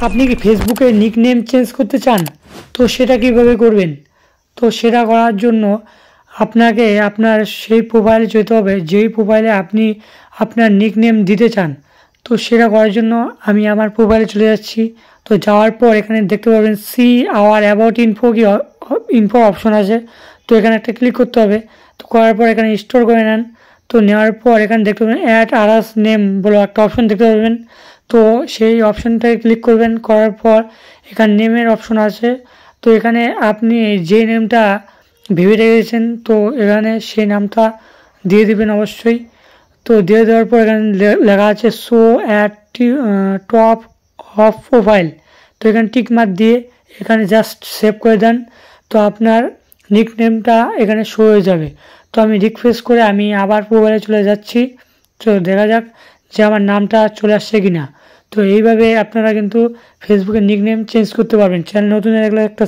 আপনি কি ফেসবুকে নিকনেম চেঞ্জ করতে চান? তো সেটা কিভাবে করবেন? তো সেটা করার জন্য আপনাকে আপনার সেই প্রোফাইলে যেতে হবে যেই প্রোফাইলে আপনি আপনার নিকনেম দিতে চান। তো সেটা করার জন্য আমি আমার প্রোফাইলে চলে যাচ্ছি। তো যাওয়ার পর এখানে দেখতে পাবেন সি আওয়ার অ্যাবাউট ইনফো কি ইনফো অপশন আছে। তো এখানে একটা ক্লিক করতে হবে। তো করার পর এখানে স্টোর করে নেন। তো নেওয়ার পর এখানে দেখতে পাবেন অ্যাড আদার্স নেম বলে একটা অপশন দেখতে পাবেন। তো সেই অপশনটায় ক্লিক করবেন। করার পর এখানে নেমের অপশন আছে। তো এখানে আপনি যে নেমটা ভেবে রেখেছেন তো এখানে সেই নামটা দিয়ে দিবেন অবশ্যই। তো দিয়ে দেওয়ার পর এখানে লেখা আছে show at top of profile. তো এখানে টিক মার্ক দিয়ে এখানে জাস্ট সেভ করে দেন। তো আপনার নিকনেমটা এখানে শো হয়ে যাবে। তো আমি রিফ্রেশ করে আমি আবার প্রোফাইলে চলে যাচ্ছি। তো দেখা যাক যে আমার নামটা চলে আসছে কিনা। তো এইভাবে আপনারা কিন্তু ফেসবুকের নিকনেম চেঞ্জ করতে পারবেন। চ্যানেল নতুন লাগলে একটা